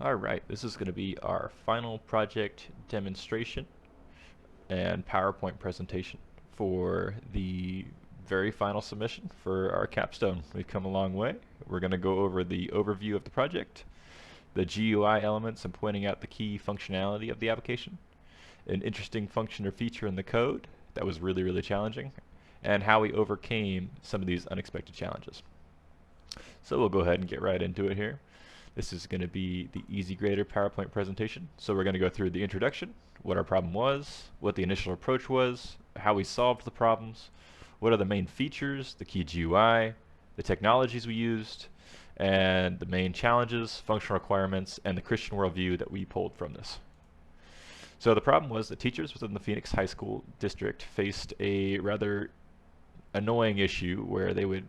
Alright, this is going to be our final project demonstration and PowerPoint presentation for the very final submission for our capstone. We've come a long way. We're going to go over the overview of the project, the GUI elements and pointing out the key functionality of the application, an interesting function or feature in the code that was really challenging, and how we overcame some of these unexpected challenges. So we'll go ahead and get right into it here. This is going to be the Easy Grader PowerPoint presentation. So we're going to go through the introduction, what our problem was, what the initial approach was, how we solved the problems, what are the main features, the key GUI, the technologies we used, and the main challenges, functional requirements, and the Christian worldview that we pulled from this. So the problem was that teachers within the Phoenix High School district faced a rather annoying issue where they would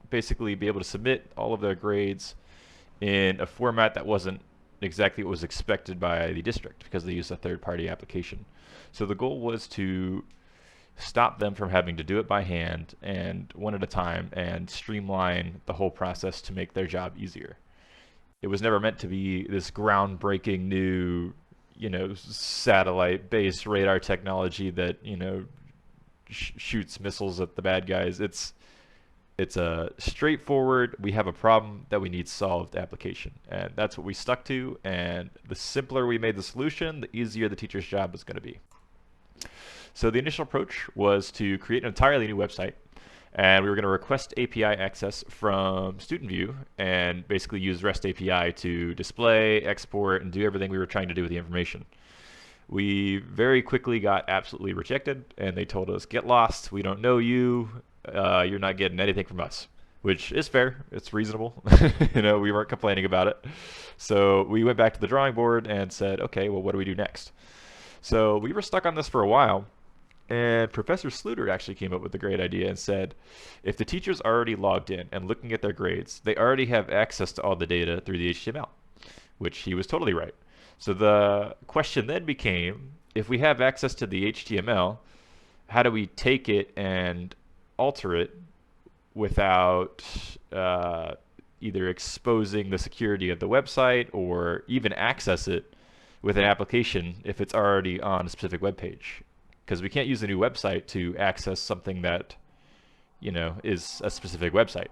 basically be able to submit all of their grades in a format that wasn't exactly what was expected by the district because they used a third-party application. So the goal was to stop them from having to do it by hand and one at a time and streamline the whole process to make their job easier. It was never meant to be this groundbreaking new, satellite-based radar technology that, shoots missiles at the bad guys. It's a straightforward, we have a problem that we need solved application. And that's what we stuck to. And the simpler we made the solution, the easier the teacher's job was going to be. So the initial approach was to create an entirely new website. And we were going to request API access from StudentView and basically use REST API to display, export, and do everything we were trying to do with the information. We very quickly got absolutely rejected, and they told us, get lost, we don't know you, you're not getting anything from us, which is fair. It's reasonable. We weren't complaining about it. So we went back to the drawing board and said, okay, well, what do we do next? So we were stuck on this for a while, and Professor Sluter actually came up with a great idea and said, if the teacher's already logged in and looking at their grades, they already have access to all the data through the HTML, which he was totally right. So the question then became, if we have access to the HTML, how do we take it and alter it without either exposing the security of the website or even access it with an application if it's already on a specific web page? Because we can't use a new website to access something that is a specific website.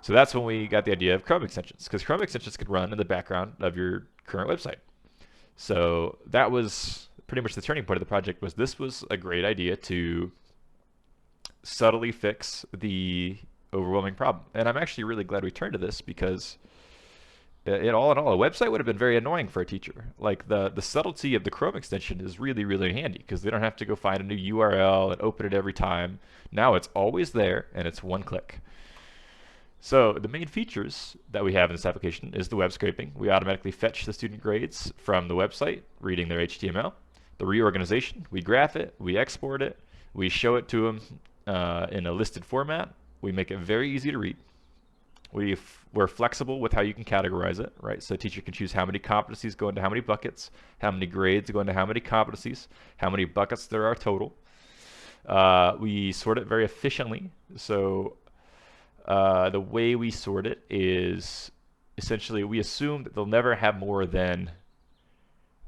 So that's when we got the idea of Chrome extensions, because Chrome extensions could run in the background of your current website. So that was pretty much the turning point of the project. This was a great idea to subtly fix the overwhelming problem. And I'm actually really glad we turned to this, because all in all, a website would have been very annoying for a teacher. Like the subtlety of the Chrome extension is really handy, because they don't have to go find a new URL and open it every time. Now it's always there and it's one click. So the main features that we have in this application is the web scraping. We automatically fetch the student grades from the website, reading their HTML. The reorganization, we graph it, we export it, we show it to them in a listed format. We make it very easy to read. We're flexible with how you can categorize it, right? So a teacher can choose how many competencies go into how many buckets, how many grades go into how many competencies, how many buckets there are total. We sort it very efficiently. So the way we sort it is essentially we assume that they'll never have more than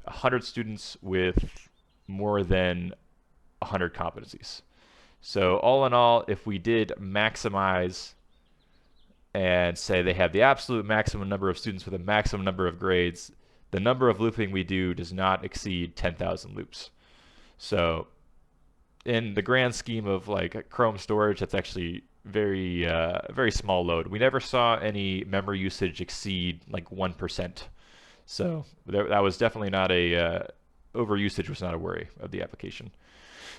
100 students with more than 100 competencies. So all in all, if we did maximize and say they have the absolute maximum number of students with a maximum number of grades, the number of looping we do does not exceed 10,000 loops. So in the grand scheme of like Chrome storage, that's actually very small load. We never saw any memory usage exceed like 1%. So that was definitely not overusage was not a worry of the application.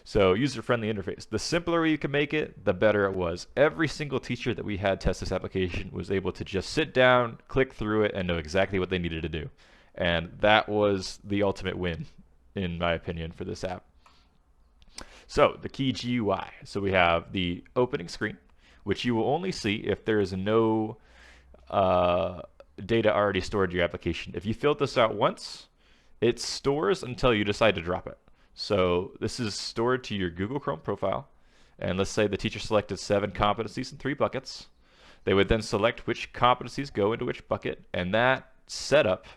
So user-friendly interface. The simpler you can make it, the better it was. Every single teacher that we had test this application was able to just sit down, click through it, and know exactly what they needed to do. And that was the ultimate win, in my opinion, for this app. So the key GUI. So we have the opening screen, which you will only see if there is no data already stored in your application. If you filled this out once, it stores until you decide to drop it. So this is stored to your Google Chrome profile. And let's say the teacher selected 7 competencies in 3 buckets. They would then select which competencies go into which bucket, and that setup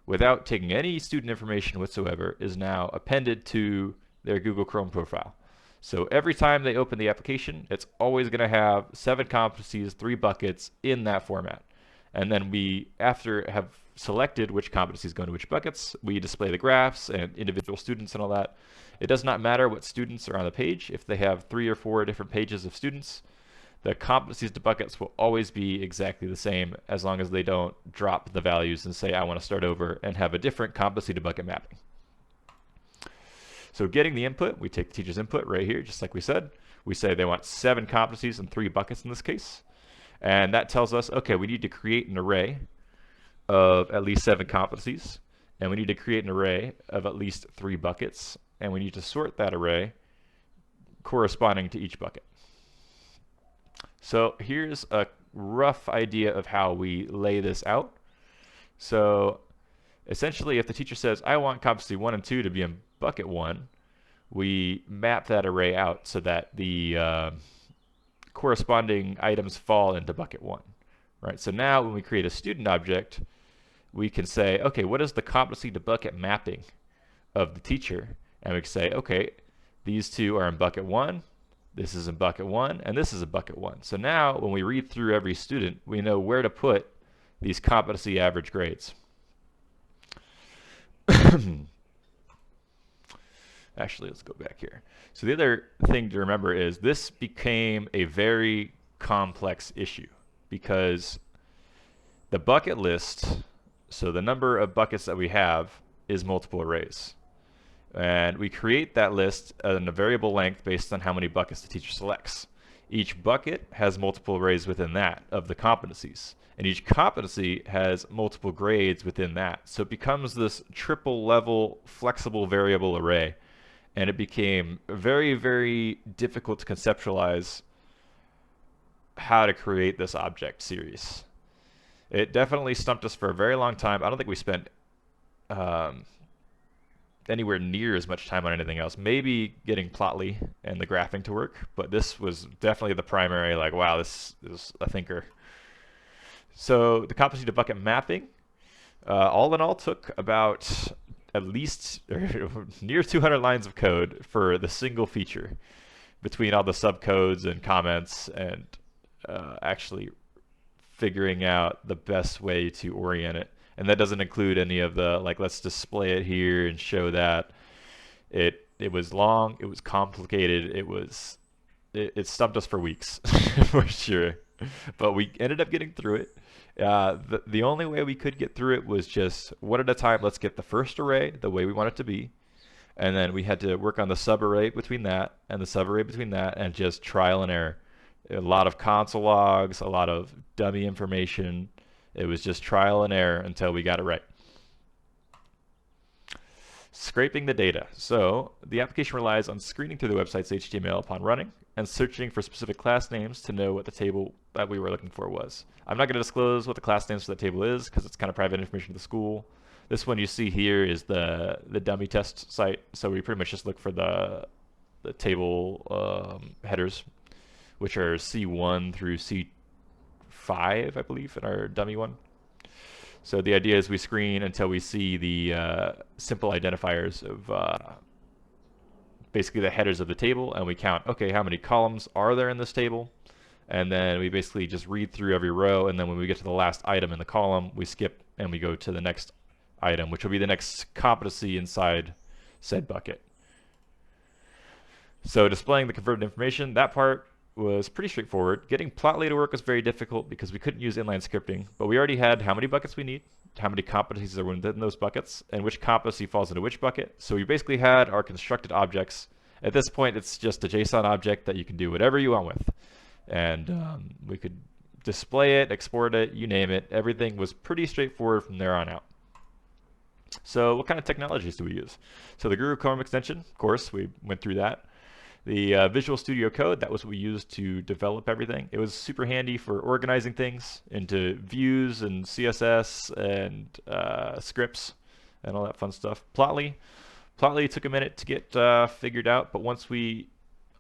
without taking any student information whatsoever, is now appended to their Google Chrome profile. So every time they open the application, it's always going to have 7 competencies, 3 buckets in that format. And then we, after have selected which competencies go into which buckets, we display the graphs and individual students and all that. It does not matter what students are on the page. If they have 3 or 4 different pages of students, the competencies to buckets will always be exactly the same as long as they don't drop the values and say, I want to start over and have a different competency to bucket mapping. So getting the input, we take the teacher's input right here, just like we said. We say they want 7 competencies and 3 buckets in this case. And that tells us, okay, we need to create an array of at least 7 competencies. And we need to create an array of at least 3 buckets. And we need to sort that array corresponding to each bucket. So here's a rough idea of how we lay this out. So essentially, if the teacher says, I want competency 1 and 2 to be in bucket 1, we map that array out so that the corresponding items fall into bucket 1. Right? So now when we create a student object, we can say, okay, what is the competency to bucket mapping of the teacher? And we can say, okay, these 2 are in bucket 1, this is in bucket 1, and this is in bucket 1. So now when we read through every student, we know where to put these competency average grades. Actually, let's go back here. So the other thing to remember is this became a very complex issue because the bucket list, so the number of buckets that we have, is multiple arrays. And we create that list in a variable length based on how many buckets the teacher selects. Each bucket has multiple arrays within that of the competencies. And each competency has multiple grades within that. So it becomes this triple level flexible variable array. And it became very, very difficult to conceptualize how to create this object series. It definitely stumped us for a very long time. I don't think we spent anywhere near as much time on anything else. Maybe getting Plotly and the graphing to work, but this was definitely the primary, like, wow, this is a thinker. So the competency to bucket mapping, all in all, took about at least near 200 lines of code for the single feature between all the subcodes and comments and actually figuring out the best way to orient it. And that doesn't include any of the, like, let's display it here and show that. It was long, it was complicated, it stumped us for weeks for sure. But we ended up getting through it. The only way we could get through it was just one at a time. Let's get the first array the way we want it to be. And then we had to work on the subarray between that and the subarray between that and just trial and error. A lot of console logs, a lot of dummy information. It was just trial and error until we got it right. Scraping the data. So the application relies on screening through the website's HTML upon running and searching for specific class names to know what the table that we were looking for was. I'm not going to disclose what the class names for the table is because it's kind of private information to the school. This one you see here is the dummy test site. So we pretty much just look for the table headers, which are C1 through C5, I believe, in our dummy one. So the idea is we screen until we see the simple identifiers of basically the headers of the table, and we count, okay, how many columns are there in this table? And then we basically just read through every row, and then when we get to the last item in the column, we skip and we go to the next item, which will be the next competency inside said bucket. So displaying the converted information, that part was pretty straightforward. Getting Plotly to work was very difficult because we couldn't use inline scripting, but we already had how many buckets we need, how many competencies are within those buckets, and which competency falls into which bucket. So we basically had our constructed objects. At this point, it's just a JSON object that you can do whatever you want with. And we could display it, export it, you name it. Everything was pretty straightforward from there on out. So what kind of technologies do we use? So the Google Chrome extension, of course, we went through that. The Visual Studio Code, that was what we used to develop everything. It was super handy for organizing things into views and CSS and scripts and all that fun stuff. Plotly took a minute to get figured out, but once we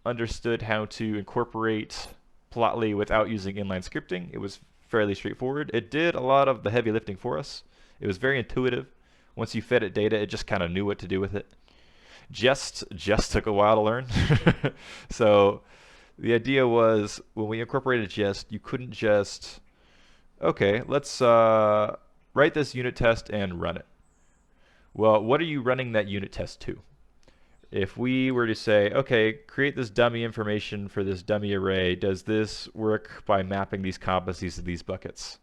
understood how to incorporate Plotly without using inline scripting, it was fairly straightforward. It did a lot of the heavy lifting for us. It was very intuitive. Once you fed it data, it just kind of knew what to do with it. Jest took a while to learn. So the idea was when we incorporated Jest, you couldn't just, okay, let's write this unit test and run it. Well, what are you running that unit test to? If we were to say, okay, create this dummy information for this dummy array, does this work by mapping these competencies to these buckets?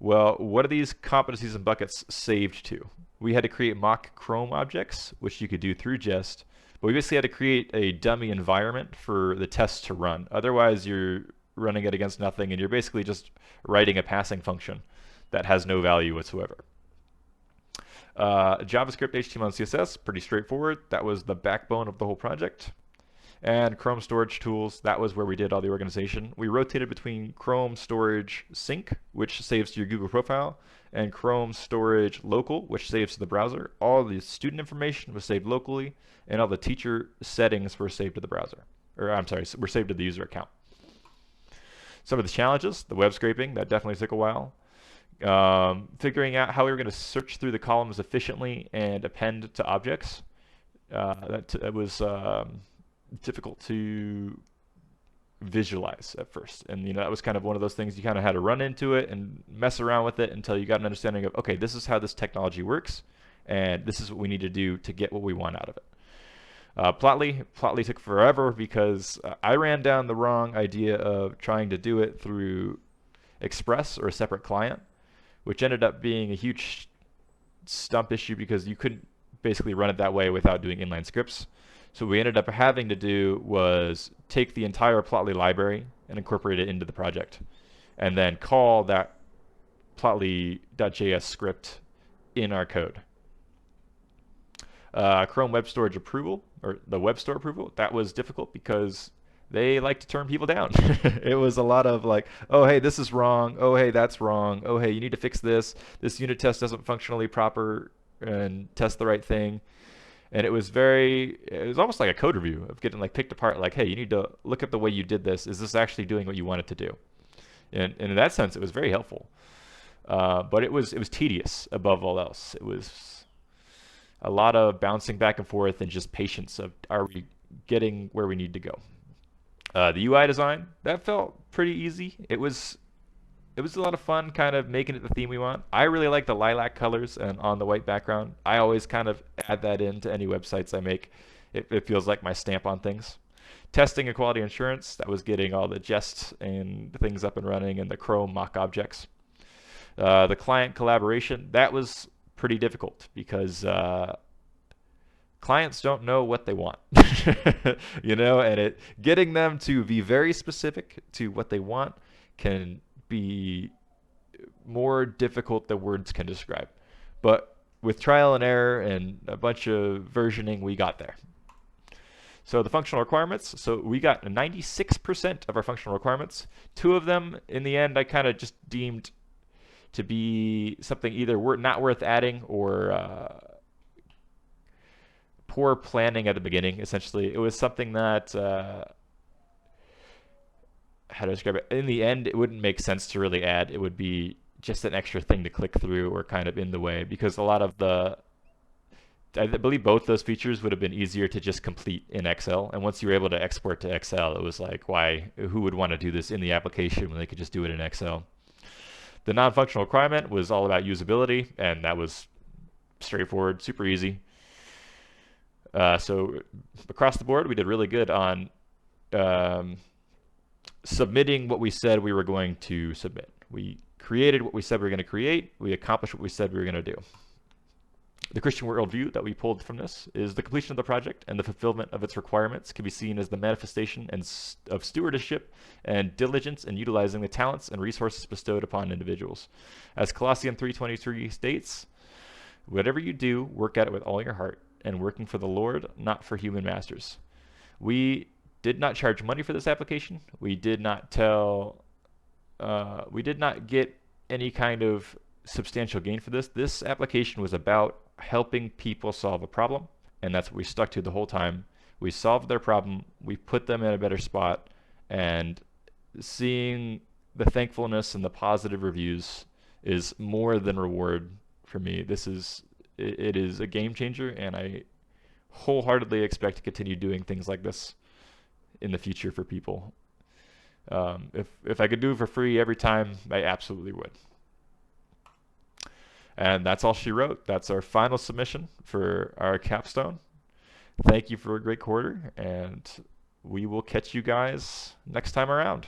Well, what are these competencies and buckets saved to? We had to create mock Chrome objects, which you could do through Jest, but we basically had to create a dummy environment for the test to run. Otherwise, you're running it against nothing, and you're basically just writing a passing function that has no value whatsoever. JavaScript, HTML, and CSS, pretty straightforward. That was the backbone of the whole project. And Chrome Storage Tools, that was where we did all the organization. We rotated between Chrome Storage Sync, which saves to your Google profile, and Chrome Storage Local, which saves to the browser. All the student information was saved locally, and all the teacher settings were saved to the browser. Or I'm sorry, were saved to the user account. Some of the challenges, the web scraping, that definitely took a while. Figuring out how we were going to search through the columns efficiently and append to objects. That was difficult to visualize at first, and that was kind of one of those things you kind of had to run into it and mess around with it until you got an understanding of, okay, this is how this technology works, and this is what we need to do to get what we want out of it. Plotly took forever because I ran down the wrong idea of trying to do it through Express or a separate client, which ended up being a huge stump issue because you couldn't basically run it that way without doing inline scripts. So what we ended up having to do was take the entire Plotly library and incorporate it into the project, and then call that plotly.js script in our code. Chrome Web Storage approval, or the Web Store approval, that was difficult because they like to turn people down. It was a lot of like, oh, hey, this is wrong. Oh, hey, that's wrong. Oh, hey, you need to fix this. This unit test doesn't functionally proper and test the right thing. And it was almost like a code review of getting like picked apart, like, hey, you need to look at the way you did this. Is this actually doing what you want it to do? And in that sense, it was very helpful. But it was tedious above all else. It was a lot of bouncing back and forth and just patience of, are we getting where we need to go? The UI design, that felt pretty easy. It was a lot of fun kind of making it the theme we want. I really like the lilac colors and on the white background. I always kind of add that into any websites I make. It feels like my stamp on things. Testing and quality assurance, that was getting all the Jest and things up and running and the Chrome mock objects. The client collaboration, that was pretty difficult because clients don't know what they want, and getting them to be very specific to what they want can be more difficult than words can describe. But with trial and error and a bunch of versioning, we got there. So the functional requirements, so we got 96% of our functional requirements. 2 of them, in the end, I kind of just deemed to be something either not worth adding or poor planning at the beginning, essentially. It was something that, how to describe it? In the end, it wouldn't make sense to really add. It would be just an extra thing to click through or kind of in the way, because a lot of I believe both those features would have been easier to just complete in Excel. And once you were able to export to Excel, it was like, who would want to do this in the application when they could just do it in Excel? The non-functional requirement was all about usability, and that was straightforward, super easy. So across the board, we did really good on submitting what we said we were going to submit. We created what we said we were going to create. We accomplished what we said we were going to do. The Christian worldview that we pulled from this is the completion of the project and the fulfillment of its requirements can be seen as the manifestation of stewardship and diligence in utilizing the talents and resources bestowed upon individuals. As Colossians 3:23 states, whatever you do, work at it with all your heart and working for the Lord, not for human masters. We did not charge money for this application. We did not get any kind of substantial gain for this. This application was about helping people solve a problem, and that's what we stuck to the whole time. We solved their problem, we put them in a better spot, and seeing the thankfulness and the positive reviews is more than reward for me. This is it is a game changer, and I wholeheartedly expect to continue doing things like this in the future for people. If I could do it for free every time, I absolutely would. And that's all she wrote. That's our final submission for our capstone. Thank you for a great quarter, and we will catch you guys next time around.